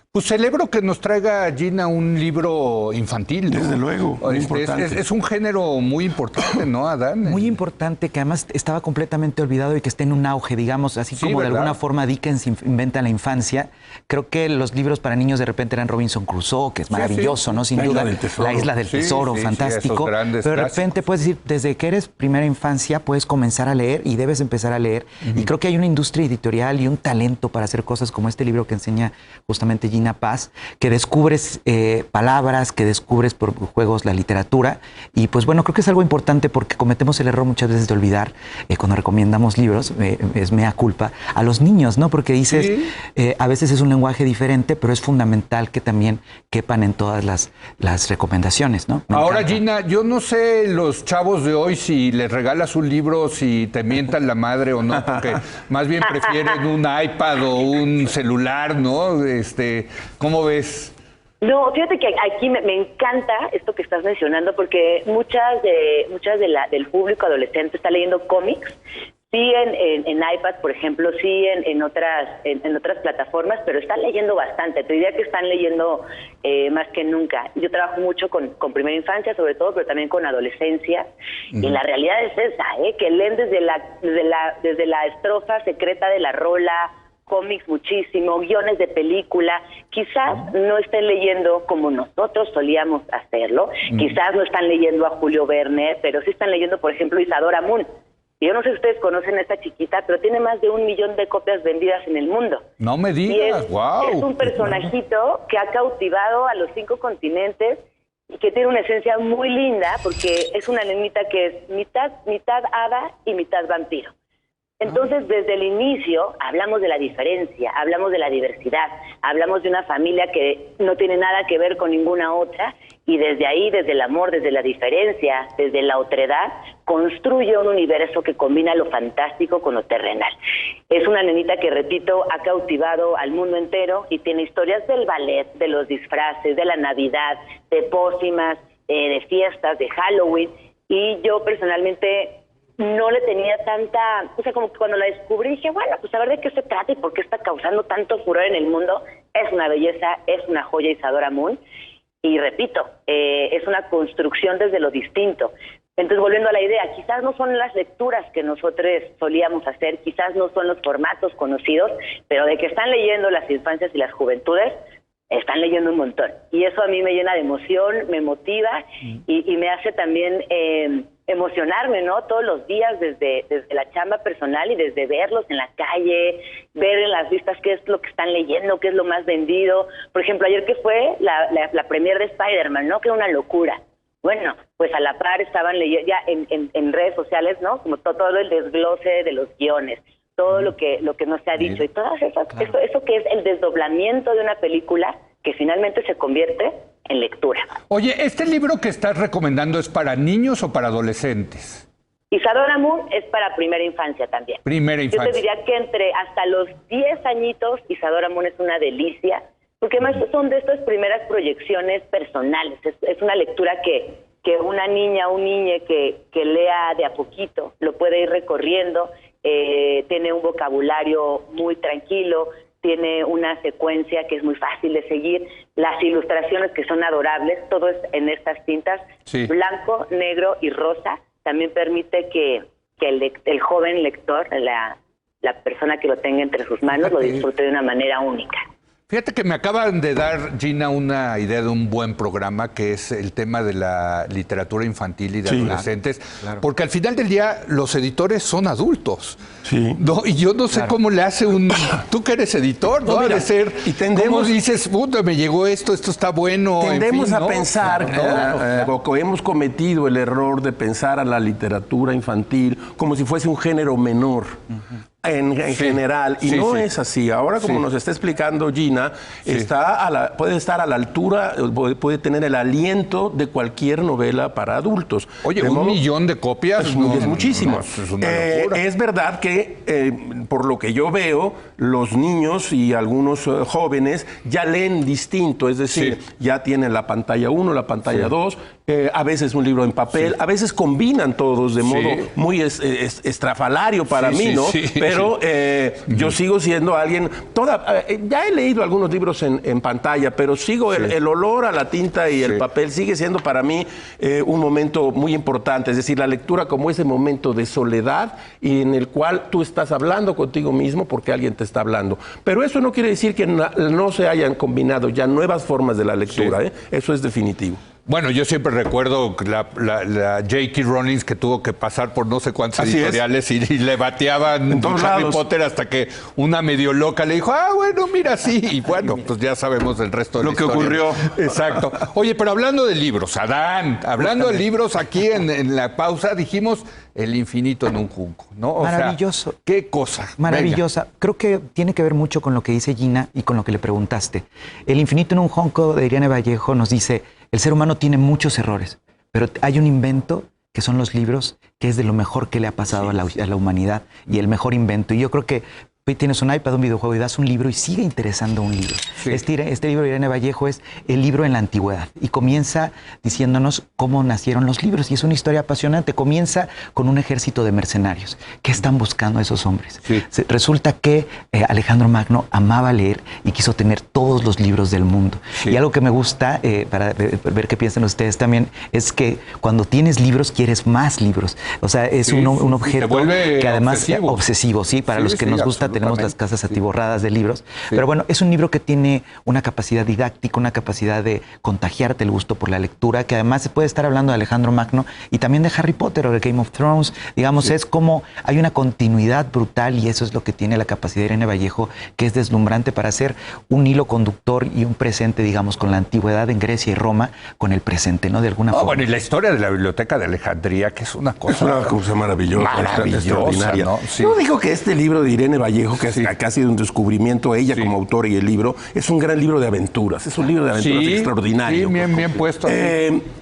Pues celebro que nos traiga, Gina, un libro infantil, ¿no? Desde luego, muy importante. Es un género muy importante, ¿no, Adán? Muy importante, que además estaba completamente olvidado y que está en un auge, digamos, así como ¿verdad? De alguna forma Dickens inventa la infancia. Creo que los libros para niños de repente eran Robinson Crusoe, que es maravilloso, ¿no? Sin duda. La Isla del Tesoro, fantástico. Pero de repente puedes decir, desde que eres primera infancia, puedes comenzar a leer y debes empezar a leer. Y creo que hay una industria editorial y un talento para hacer cosas como este libro que enseña justamente Gina Paz, que descubres palabras, que descubres por juegos la literatura. Y pues bueno, creo que es algo importante porque cometemos el error muchas veces de olvidar, cuando recomendamos libros, es mea culpa, a los niños, ¿no? Porque dices, a veces es un lenguaje diferente, pero es fundamental que también quepan en todas las recomendaciones, ¿no? Ahora, Gina, yo no sé los chavos de hoy si les regalas un libro, si te mientan la madre o no, porque más bien prefieren un iPad o un celular, ¿no? ¿Cómo ves? No, fíjate que aquí me encanta esto que estás mencionando porque muchas del público adolescente está leyendo cómics, sí en iPad, por ejemplo, sí en otras plataformas, pero están leyendo bastante. Te diría que están leyendo más que nunca. Yo trabajo mucho con primera infancia, sobre todo, pero también con adolescencia. Y la realidad es esa, que leen desde la estrofa secreta de la rola, cómics muchísimo, guiones de película, quizás no estén leyendo como nosotros solíamos hacerlo, quizás no están leyendo a Julio Verne, pero sí están leyendo, por ejemplo, Isadora Moon. Y yo no sé si ustedes conocen a esta chiquita, pero tiene más de 1 millón de copias vendidas en el mundo. No me digas, wow. Es un personajito que ha cautivado a los 5 continentes y que tiene una esencia muy linda porque es una nenita que es mitad hada y mitad vampiro. Entonces, desde el inicio, hablamos de la diferencia, hablamos de la diversidad, hablamos de una familia que no tiene nada que ver con ninguna otra, y desde ahí, desde el amor, desde la diferencia, desde la otredad, construye un universo que combina lo fantástico con lo terrenal. Es una nenita que, repito, ha cautivado al mundo entero y tiene historias del ballet, de los disfraces, de la Navidad, de pócimas, de fiestas, de Halloween, y yo personalmente no le tenía tanta, o sea, como que cuando la descubrí dije, bueno, pues a ver de qué se trata y por qué está causando tanto furor en el mundo. Es una belleza, es una joya Isadora Munn, y repito, es una construcción desde lo distinto. Entonces, volviendo a la idea, quizás no son las lecturas que nosotros solíamos hacer, quizás no son los formatos conocidos, pero de que están leyendo las infancias y las juventudes, están leyendo un montón. Y eso a mí me llena de emoción, me motiva y me hace también emocionarme, ¿no? Todos los días desde la chamba personal y desde verlos en la calle, ver en las listas qué es lo que están leyendo, qué es lo más vendido. Por ejemplo, ayer que fue la premier de Spider-Man, ¿no? Que era una locura. Bueno, pues a la par estaban leyendo ya en redes sociales, ¿no? Como todo el desglose de los guiones, todo lo que no se ha dicho y todas esas, eso que es el desdoblamiento de una película que finalmente se convierte en lectura. Oye, ¿este libro que estás recomendando es para niños o para adolescentes? Isadora Munn es para primera infancia también. Primera infancia. Yo te diría que hasta los 10 añitos Isadora Munn es una delicia, porque además son de estas primeras proyecciones personales. Es una lectura que una niña o un niño que lea de a poquito lo puede ir recorriendo. Tiene un vocabulario muy tranquilo, tiene una secuencia que es muy fácil de seguir, las ilustraciones que son adorables, todo es en estas tintas, blanco, negro y rosa, también permite que el joven lector, la persona que lo tenga entre sus manos, lo disfrute de una manera única. Fíjate que me acaban de dar, Gina, una idea de un buen programa que es el tema de la literatura infantil y de adolescentes, porque al final del día los editores son adultos. Sí. ¿No? Y yo no sé cómo le hace tú que eres editor, ¿no? Mira, de ser, y ¿cómo dices, puta, me llegó esto está bueno? Tendemos a pensar, o hemos cometido el error de pensar a la literatura infantil como si fuese un género menor. En general, y no es así. Ahora, como nos está explicando Gina, puede estar a la altura, puede tener el aliento de cualquier novela para adultos. Oye, 1 millón de copias es muchísimo. Es una locura. Es verdad que, por lo que yo veo, los niños y algunos jóvenes ya leen distinto, es decir, ya tienen la pantalla 1, la pantalla 2, a veces un libro en papel, a veces combinan todos de modo muy estrafalario para mí, ¿no? Pero yo sigo siendo alguien, ya he leído algunos libros en pantalla, pero sigo el olor a la tinta y el papel sigue siendo para mí un momento muy importante, es decir, la lectura como ese momento de soledad y en el cual tú estás hablando contigo mismo porque alguien te está hablando. Pero eso no quiere decir que no se hayan combinado ya nuevas formas de la lectura, eso es definitivo. Bueno, yo siempre recuerdo la J.K. Rowling que tuvo que pasar por no sé cuántas editoriales y le bateaban Harry Potter hasta que una medio loca le dijo, bueno, mira, sí. Y bueno, pues ya sabemos el resto de la historia. Lo que ocurrió. Exacto. Oye, pero hablando de libros, Adán, hablando de libros, aquí en la pausa dijimos El infinito en un junco, ¿no? Maravilloso. ¿Qué cosa? Maravillosa. Venga. Creo que tiene que ver mucho con lo que dice Gina y con lo que le preguntaste. El infinito en un junco de Irene Vallejo nos dice, el ser humano tiene muchos errores, pero hay un invento que son los libros, que es de lo mejor que le ha pasado a la humanidad y el mejor invento. Y yo creo que tienes un iPad, un videojuego y das un libro y sigue interesando un libro. Este libro de Irene Vallejo es el libro en la antigüedad y comienza diciéndonos cómo nacieron los libros y es una historia apasionante. Comienza con un ejército de mercenarios. ¿Qué están buscando esos hombres? Resulta que Alejandro Magno amaba leer y quiso tener todos los libros del mundo. Y algo que me gusta, para ver qué piensan ustedes también, es que cuando tienes libros quieres más libros. O sea, es un objeto que además obsesivo, para los que nos gusta tenemos las casas atiborradas de libros. Pero bueno, es un libro que tiene una capacidad didáctica, una capacidad de contagiarte el gusto por la lectura, que además se puede estar hablando de Alejandro Magno y también de Harry Potter o de Game of Thrones. Digamos, es como hay una continuidad brutal y eso es lo que tiene la capacidad de Irene Vallejo, que es deslumbrante para hacer un hilo conductor y un presente, digamos, con la antigüedad en Grecia y Roma, con el presente, ¿no? De alguna forma. Bueno, y la historia de la Biblioteca de Alejandría, que es una cosa maravillosa, extraordinaria. ¿no? Sí. Yo digo que este libro de Irene Vallejo, que ha sido un descubrimiento, ella como autora y el libro, es un gran libro de aventuras. Es un libro de aventuras extraordinario. Sí, bien puesto.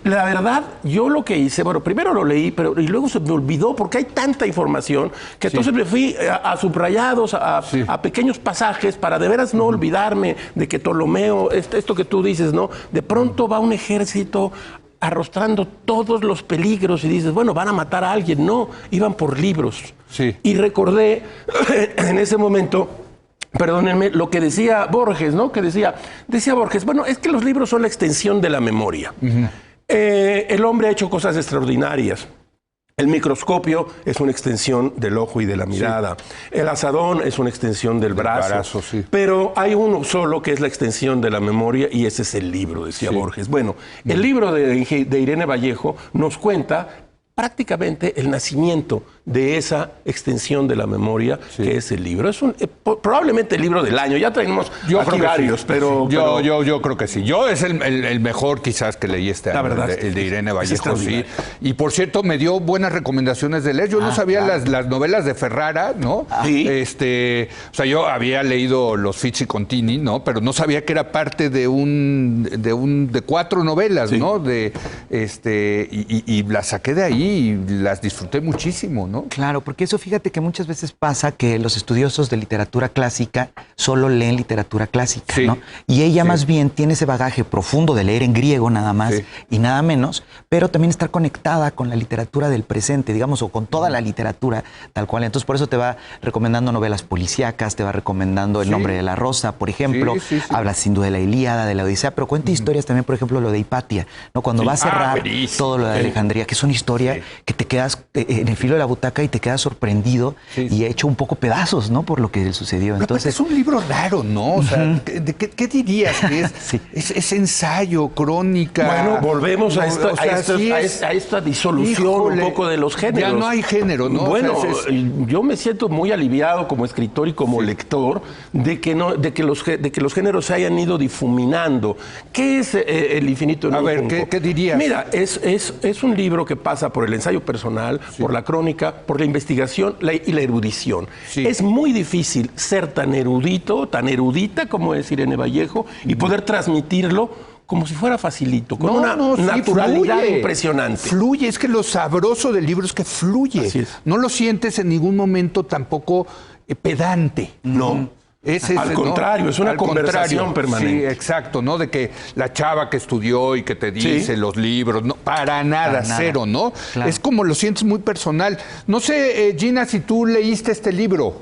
La verdad, yo lo que hice, bueno, primero lo leí, y luego se me olvidó porque hay tanta información que entonces me fui a subrayados, a pequeños pasajes para de veras no olvidarme de que Ptolomeo, esto que tú dices, ¿no? De pronto va un ejército arrostrando todos los peligros y dices, bueno, van a matar a alguien. No, iban por libros. Sí. Y recordé en ese momento, perdónenme, lo que decía Borges, ¿no? Que decía Borges, bueno, es que los libros son la extensión de la memoria. El hombre ha hecho cosas extraordinarias. El microscopio es una extensión del ojo y de la mirada. Sí. El azadón es una extensión del brazo. Sí. Pero hay uno solo que es la extensión de la memoria y ese es el libro, decía Borges. Bueno, el libro de Irene Vallejo nos cuenta prácticamente el nacimiento de esa extensión de la memoria que es el libro. Es probablemente el libro del año. Ya tenemos aquí varios, pero... Yo creo que sí. Yo es el mejor quizás que leí este año, verdad, el de Irene Vallejo, sí. Y por cierto, me dio buenas recomendaciones de leer. Yo no sabía las novelas de Ferrara, ¿no? Sí. O sea, yo había leído Los Fitz Contini, ¿no? Pero no sabía que era parte de 4 novelas, ¿no? Y las saqué de ahí y las disfruté muchísimo, ¿no? Claro, porque eso fíjate que muchas veces pasa que los estudiosos de literatura clásica solo leen literatura clásica, ¿no? Y ella más bien tiene ese bagaje profundo de leer en griego nada más y nada menos, pero también estar conectada con la literatura del presente, digamos, o con toda la literatura tal cual. Entonces por eso te va recomendando novelas policíacas, te va recomendando El nombre de la rosa, por ejemplo. Habla sin duda de la Ilíada, de la Odisea, pero cuenta historias también, por ejemplo, lo de Hipatia, ¿no? Cuando va a cerrar todo lo de Alejandría, que es una historia que te quedas en el filo de la butaca y te quedas sorprendido y hecho un poco pedazos, ¿no? Por lo que sucedió. Entonces es un libro raro, ¿no? O sea, ¿qué dirías que es? Es ensayo, crónica. Bueno, volvemos a esta disolución un poco de los géneros. Ya no hay género, ¿no? Bueno, yo me siento muy aliviado como escritor y como lector de que los géneros se hayan ido difuminando. ¿Qué es El infinito en un junco? A ver, ¿qué dirías? Mira, es un libro que pasa por el ensayo personal, por la crónica, por la investigación y la erudición. Es muy difícil ser tan erudita como es Irene Vallejo y poder transmitirlo como si fuera facilito, con una naturalidad impresionante. Fluye, es que lo sabroso del libro es que fluye. Así es. No lo sientes en ningún momento tampoco pedante. No. Al contrario, es una conversación permanente. Sí, exacto, ¿no? De que la chava que estudió y que te dice los libros, no, para nada, cero, ¿no? Claro. Es como lo sientes muy personal. No sé, Gina, si tú leíste este libro.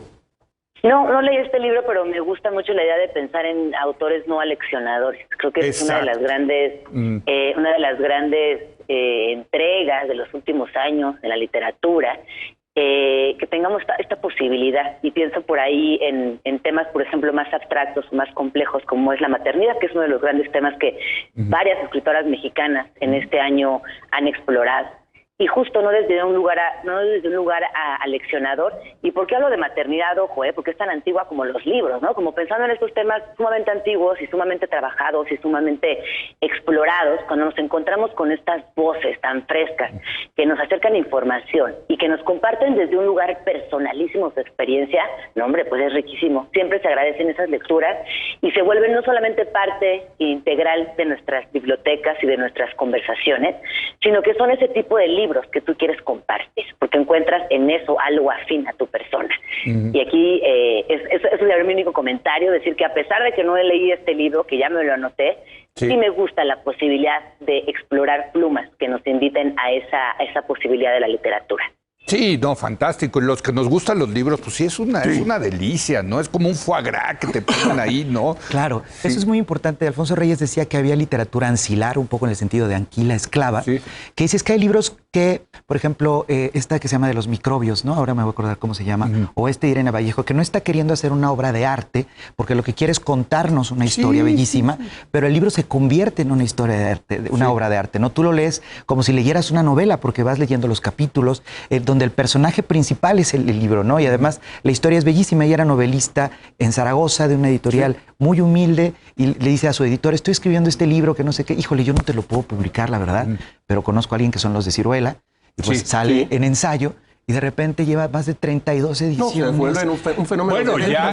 No leí este libro, pero me gusta mucho la idea de pensar en autores no aleccionadores. Creo que es una de las grandes entregas de los últimos años de la literatura. Que tengamos esta posibilidad, y pienso por ahí en temas, por ejemplo, más abstractos, más complejos, como es la maternidad, que es uno de los grandes temas que varias escritoras mexicanas en este año han explorado. Y justo no desde un lugar aleccionador. ¿Y por qué hablo de maternidad? Ojo, porque es tan antigua como los libros, ¿no? Como pensando en estos temas sumamente antiguos y sumamente trabajados y sumamente explorados, cuando nos encontramos con estas voces tan frescas que nos acercan información y que nos comparten desde un lugar personalísimo su experiencia, no, hombre, pues es riquísimo. Siempre se agradecen esas lecturas y se vuelven no solamente parte integral de nuestras bibliotecas y de nuestras conversaciones, sino que son ese tipo de libros que tú quieres compartir, porque encuentras en eso algo afín a tu persona. Y aquí es mi único comentario, decir que a pesar de que no leí este libro, que ya me lo anoté, sí me gusta la posibilidad de explorar plumas que nos inviten a esa posibilidad de la literatura. Sí, no, fantástico. Y los que nos gustan los libros, pues sí, es una delicia, ¿no? Es como un foie gras que te ponen ahí, ¿no? Claro, eso es muy importante. Alfonso Reyes decía que había literatura ancilar, un poco en el sentido de anquila esclava, que dices que hay libros que, por ejemplo, esta que se llama de los microbios, ¿no? Ahora me voy a acordar cómo se llama, o Irene Vallejo, que no está queriendo hacer una obra de arte, porque lo que quiere es contarnos una historia bellísima, pero el libro se convierte en una historia de arte, una obra de arte, ¿no? Tú lo lees como si leyeras una novela, porque vas leyendo los capítulos, donde el personaje principal es el libro, ¿no? Y además la historia es bellísima. Ella era novelista en Zaragoza, de una editorial muy humilde, y le dice a su editor, estoy escribiendo este libro que no sé qué, híjole, yo no te lo puedo publicar, la verdad, pero conozco a alguien que son los de Ciruela, y pues sale en ensayo, y de repente lleva más de 32 ediciones. No, se vuelve un fenómeno. Bueno, ya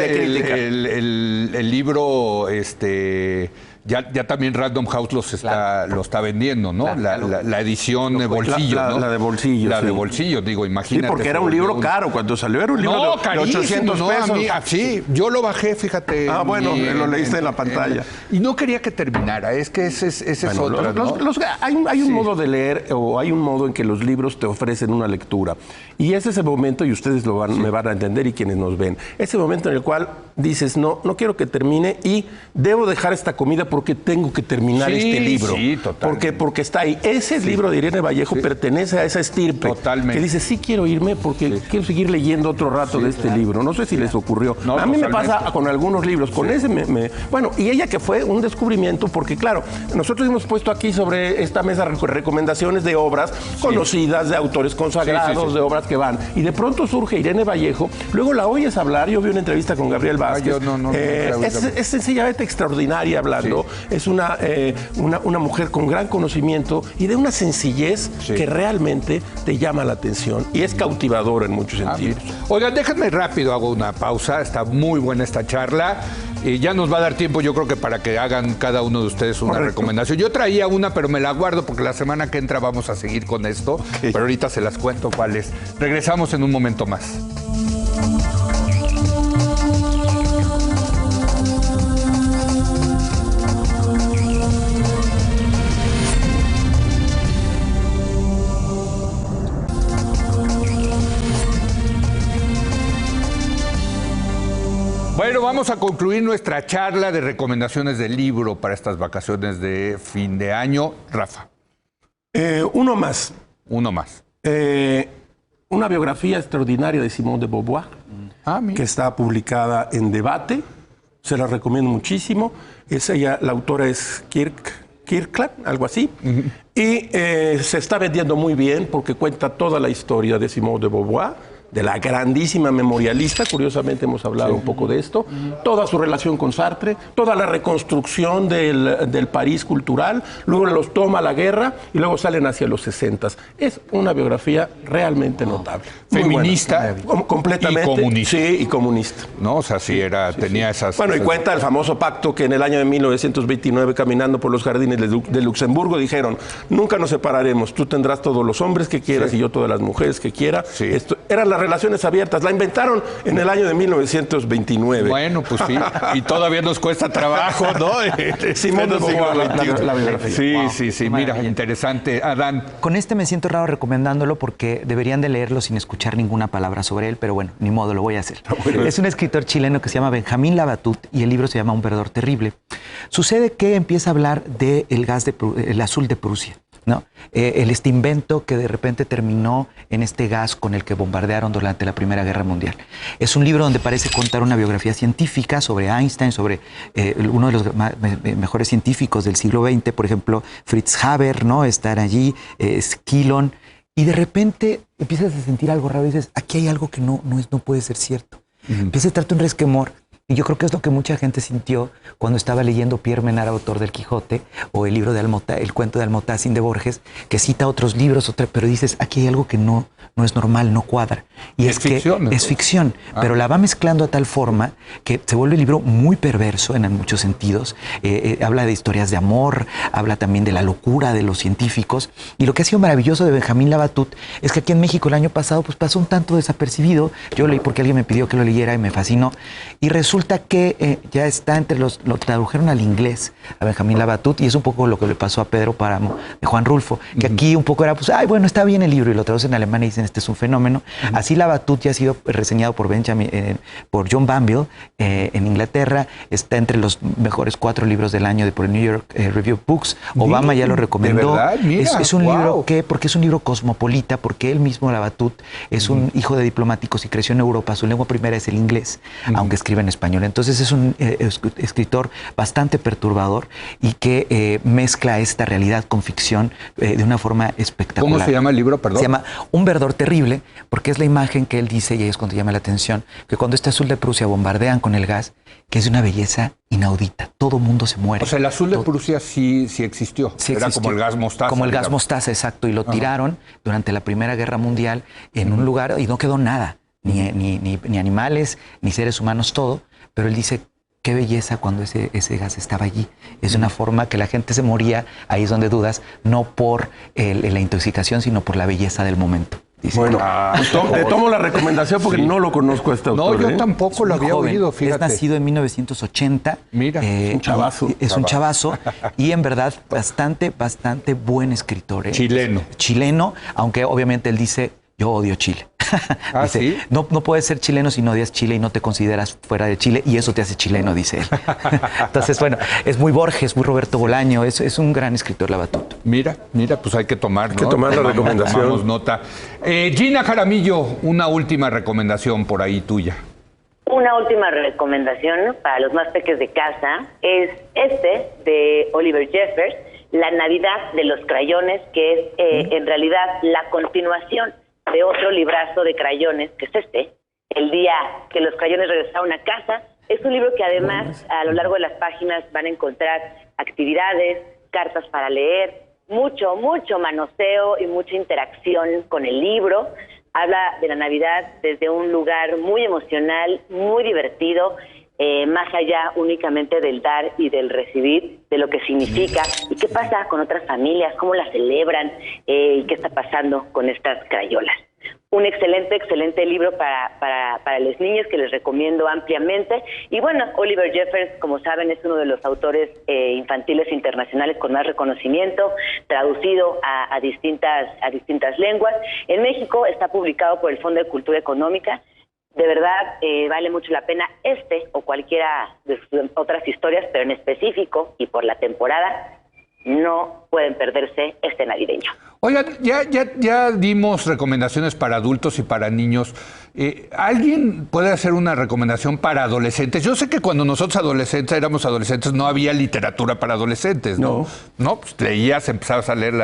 el libro, ya también Random House lo está vendiendo, ¿no? La edición de bolsillo, ¿no? La de bolsillo. La de bolsillo, digo, imagínate. Sí, porque era un libro caro. Cuando salió era un libro de 800 pesos. Sí, yo lo bajé, fíjate. Ah, bueno, lo leíste en la pantalla. Y no quería que terminara, es que ese es otra, ¿no? Hay un modo de leer, o hay un modo en que los libros te ofrecen una lectura. Y es ese momento, y ustedes me van a entender, y quienes nos ven, ese momento en el cual dices, no quiero que termine, y debo dejar esta comida porque tengo que terminar este libro. Sí, totalmente. Porque está ahí. Ese libro de Irene Vallejo pertenece a esa estirpe. Totalmente. Que dice, sí quiero irme porque quiero seguir leyendo otro rato de este libro. No sé si les ocurrió. No, a mí me pasa con algunos libros. Con ese bueno, y ella que fue un descubrimiento, porque claro, nosotros hemos puesto aquí sobre esta mesa recomendaciones de obras conocidas, de autores consagrados, de obras que van. Y de pronto surge Irene Vallejo. Luego la oyes hablar. Yo vi una entrevista con Gabriel Vázquez. Es sencillamente extraordinaria hablando. Es una mujer con gran conocimiento y de una sencillez que realmente te llama la atención y es cautivadora en muchos sentidos. Oigan, déjenme rápido, hago una pausa. Está muy buena esta charla. Ya nos va a dar tiempo, yo creo que para que hagan cada uno de ustedes una recomendación. Yo traía una, pero me la guardo porque la semana que entra vamos a seguir con esto. Pero ahorita se las cuento cuáles. Regresamos en un momento más. Bueno, vamos a concluir nuestra charla de recomendaciones de libro para estas vacaciones de fin de año. Rafa. Uno más. Uno más. Una biografía extraordinaria de Simone de Beauvoir, que está publicada en Debate. Se la recomiendo muchísimo. La autora es Kirkland, algo así. Y se está vendiendo muy bien porque cuenta toda la historia de Simone de Beauvoir, de la grandísima memorialista, curiosamente hemos hablado un poco de esto, toda su relación con Sartre, toda la reconstrucción del París cultural, luego los toma la guerra y luego salen hacia los 60. Es una biografía realmente notable. Feminista. Completamente. Y comunista. Sí, y comunista. No, o sea, tenía esas... Bueno, y cuenta el famoso pacto que en el año de 1929, caminando por los jardines de Luxemburgo, dijeron, nunca nos separaremos, tú tendrás todos los hombres que quieras y yo todas las mujeres que quiera. Eran las relaciones abiertas, la inventaron en el año de 1929. Bueno, pues sí, y todavía nos cuesta trabajo, ¿no? Simón de Beauvoir, la biografía. Sí, mira, interesante. Adán. Con este me siento raro recomendándolo porque deberían de leerlo sin escuchar ninguna palabra sobre él, pero bueno, ni modo, lo voy a hacer. Es un escritor chileno que se llama Benjamín Labatut y el libro se llama Un verdor terrible. Sucede que empieza a hablar del el azul de Prusia, ¿no? Este invento que de repente terminó en este gas con el que bombardearon durante la Primera Guerra Mundial. Es un libro donde parece contar una biografía científica sobre Einstein, sobre uno de los mejores científicos del siglo XX, por ejemplo, Fritz Haber, ¿no? Están allí, Skillon, y de repente empiezas a sentir algo raro y dices, aquí hay algo que no puede ser cierto. Empieza a trarte un resquemor. Y yo creo que es lo que mucha gente sintió cuando estaba leyendo Pierre Menard, autor del Quijote, o el libro de el cuento de Almotacín de Borges, que cita otros libros, pero dices, aquí hay algo que no es normal, no cuadra. Y es ficción, ¿no? Es ficción, pero la va mezclando a tal forma que se vuelve el libro muy perverso en muchos sentidos. Habla de historias de amor, habla también de la locura de los científicos. Y lo que ha sido maravilloso de Benjamín Labatut es que aquí en México el año pasado pues pasó un tanto desapercibido. Yo leí porque alguien me pidió que lo leyera y me fascinó. Y resulta resulta que ya está entre lo tradujeron al inglés a Benjamín Labatut, y es un poco lo que le pasó a Pedro Páramo de Juan Rulfo, que aquí un poco era, pues, ay, bueno, está bien el libro, y lo traducen en alemán y dicen, este es un fenómeno. Así Labatut ya ha sido reseñado por por John Banville en Inglaterra, está entre los mejores 4 libros del año por el New York Review of Books. Obama ya lo recomendó. ¿De verdad? Mira, es un libro porque es un libro cosmopolita, porque él mismo, Labatut, es un hijo de diplomáticos y creció en Europa. Su lengua primera es el inglés, aunque escribe en español. Entonces es un escritor bastante perturbador y que mezcla esta realidad con ficción de una forma espectacular. ¿Cómo se llama el libro, perdón? Se llama Un verdor terrible, porque es la imagen que él dice, y ahí es cuando llama la atención, que cuando este azul de Prusia bombardean con el gas, que es de una belleza inaudita. Todo mundo se muere. O sea, el azul de Prusia sí existió. Sí Era existió. como el gas mostaza. Como el gas mostaza, exacto. Y lo tiraron durante la Primera Guerra Mundial en un lugar y no quedó nada. Ni animales, ni seres humanos, todo. Pero él dice, qué belleza cuando ese gas estaba allí. Es una forma que la gente se moría, ahí es donde dudas, no por la intoxicación, sino por la belleza del momento. Dice. Bueno, te tomo la recomendación porque no lo conozco a este autor. No, yo tampoco lo había oído, fíjate. Es nacido en 1980. Mira, es un chavazo. Es un chavazo y en verdad bastante buen escritor. Chileno, aunque obviamente él dice, yo odio Chile. Dice, ¿sí? No puedes ser chileno si no odias Chile y no te consideras fuera de Chile, y eso te hace chileno, dice él. Entonces, bueno, es muy Borges, muy Roberto Bolaño, es un gran escritor, Labatut. Mira, pues hay que tomar, ¿no? Hay que tomar la recomendación. Tomamos nota. Gina Jaramillo, una última recomendación por ahí tuya. Una última recomendación para los más peques de casa es de Oliver Jeffers, La Navidad de los Crayones, que es en realidad la continuación de otro librazo de crayones, que es El día que los crayones regresaron a casa. Es un libro que además a lo largo de las páginas van a encontrar actividades, cartas para leer, mucho manoseo y mucha interacción con el libro. Habla de la Navidad desde un lugar muy emocional, muy divertido, más allá únicamente del dar y del recibir, de lo que significa y qué pasa con otras familias, cómo la celebran y qué está pasando con estas crayolas. Un excelente libro para los niños que les recomiendo ampliamente. Y bueno, Oliver Jeffers, como saben, es uno de los autores infantiles internacionales con más reconocimiento, traducido a distintas lenguas. En México está publicado por el Fondo de Cultura Económica. De verdad, vale mucho la pena o cualquiera de sus otras historias, pero en específico y por la temporada, no pueden perderse este navideño. Oigan, ya dimos recomendaciones para adultos y para niños. ¿Alguien puede hacer una recomendación para adolescentes? Yo sé que cuando nosotros éramos adolescentes no había literatura para adolescentes, ¿no? No, pues leías, empezabas a leer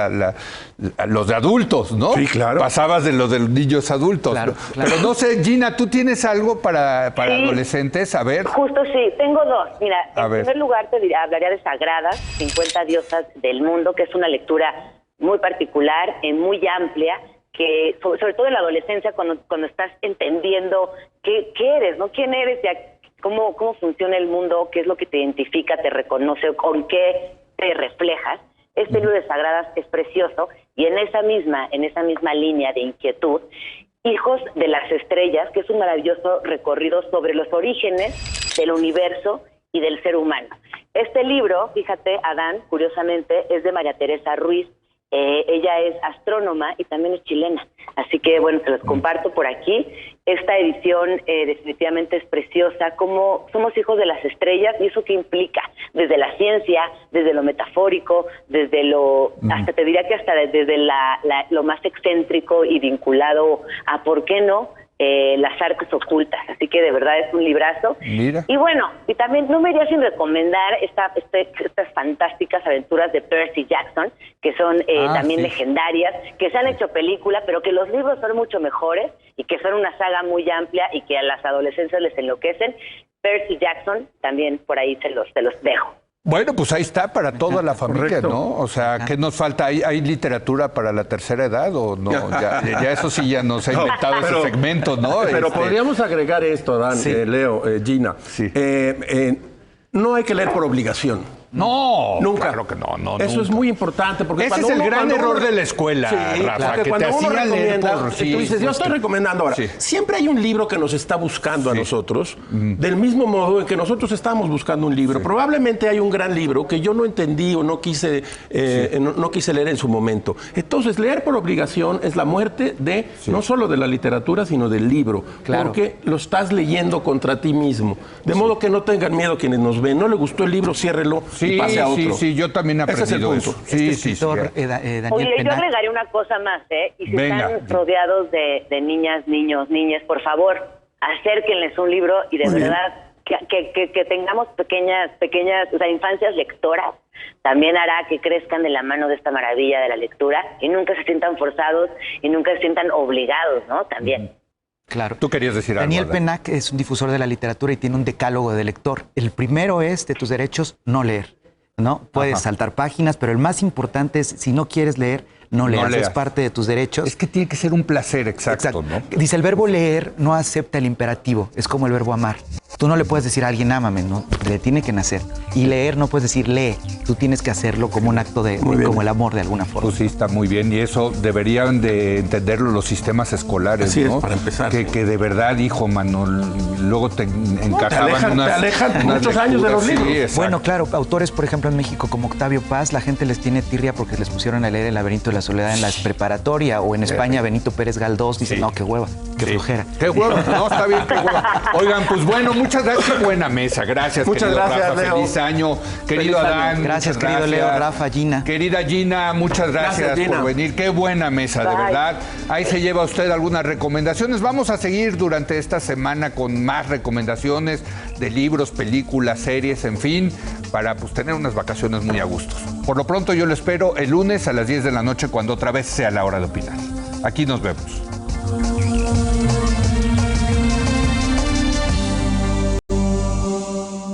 los de adultos, ¿no? Sí, claro. Pasabas de los de los niños adultos. Claro, ¿no? claro. Pero no sé, Gina, ¿tú tienes algo para Sí, adolescentes? A ver. Justo sí, tengo dos. Mira, en ver. primer lugar hablaría de Sagradas, 50 diosas del mundo, que es una lectura muy particular, muy amplia, que sobre todo en la adolescencia, cuando estás entendiendo qué eres, ¿no? ¿Quién eres? ¿Cómo funciona el mundo? ¿Qué es lo que te identifica, te reconoce? ¿Con qué te reflejas? Este libro de Sagradas es precioso, y en esa misma línea de inquietud, Hijos de las Estrellas, que es un maravilloso recorrido sobre los orígenes del universo y del ser humano. Este libro, fíjate, Adán, curiosamente, es de María Teresa Ruiz. Ella es astrónoma y también es chilena. Así que, bueno, te los comparto por aquí. Esta edición definitivamente es preciosa. Como somos hijos de las estrellas, y eso qué implica, desde la ciencia, desde lo metafórico, desde hasta te diría que hasta desde lo más excéntrico y vinculado a, ¿por qué no?, las artes ocultas. Así que de verdad es un librazo. Mira. Y bueno, y también no me iría sin recomendar estas fantásticas aventuras de Percy Jackson, que son también legendarias, que se han hecho película, pero que los libros son mucho mejores y que son una saga muy amplia y que a las adolescentes les enloquecen. Percy Jackson, también por ahí se los dejo. Bueno, pues ahí está para toda la familia, Correcto. ¿no? O sea, ¿qué nos falta? ¿Hay literatura para la tercera edad o no? Ya eso sí ya nos ha inventado ese segmento, ¿no? Pero podríamos agregar esto, Dan, Sí. Leo, Gina. Sí. No hay que leer por obligación. No, Nunca. Claro que no, Eso nunca. es muy importante. Porque Ese es el gran error de la escuela, Rafa, porque que cuando te uno hacían leer recomienda, por... tú dices, yo estoy recomendando ahora. Sí. Siempre hay un libro que nos está buscando a nosotros, del mismo modo en que nosotros estamos buscando un libro. Probablemente hay un gran libro que yo no entendí o no quise leer en su momento. Entonces, leer por obligación es la muerte de no solo de la literatura, sino del libro. Claro. Porque lo estás leyendo contra ti mismo. De modo que no tengan miedo quienes nos ven. No le gustó el libro, ciérrelo y pase a otro. Sí, yo también he Ese es el aprendido punto. eso. Sí, escritor, Daniel Oye, yo Penac. agregaría una cosa más, ¿eh? Y si Venga. están rodeados de niñas, niños, niñas, por favor, acérquenles un libro y de Muy bien. verdad que tengamos pequeñas, o sea, infancias lectoras, también hará que crezcan de la mano de esta maravilla de la lectura y nunca se sientan forzados y nunca se sientan obligados, ¿no? También. Claro. Tú querías decir algo, Daniel Adán. Penac es un difusor de la literatura y tiene un decálogo de lector. El primero es de tus derechos, no leer. ¿No? Puedes saltar páginas, pero el más importante es, si no quieres leer, no leas. leas. Es parte de tus derechos. Es que tiene que ser un placer, exacto, ¿no? Dice, el verbo leer no acepta el imperativo, es como el verbo amar. Tú no le puedes decir a alguien ámame, ¿no? Le tiene que nacer. Y leer no puedes decir lee, tú tienes que hacerlo como un acto como el amor de alguna forma. Pues sí, está muy bien. Y eso deberían de entenderlo los sistemas escolares, Así ¿no? es, para empezar. Que de verdad, hijo, mano, luego te encajaban te alejan muchos años de los libros. Sí, exacto. Bueno, claro, autores, por ejemplo, en México como Octavio Paz, la gente les tiene tirria porque les pusieron a leer El laberinto de la soledad en la preparatoria, o en España Benito Pérez Galdós dice, no, qué hueva, qué flojera. Qué huevo, no, está bien, qué huevo. Oigan, pues bueno, muchas gracias, qué buena mesa. Gracias, Muchas querido gracias, Rafa. Leo. Feliz año. Querido Feliz año. Adán. Gracias, muchas querido Leo, Rafa, Gina. Querida Gina, muchas gracias, Gina. por venir. Qué buena mesa, de Bye. verdad. Ahí se lleva usted algunas recomendaciones. Vamos a seguir durante esta semana con más recomendaciones de libros, películas, series, en fin, para pues tener unas vacaciones muy a gusto. Por lo pronto yo lo espero el lunes a las 10 de la noche cuando otra vez sea la hora de opinar. Aquí nos vemos.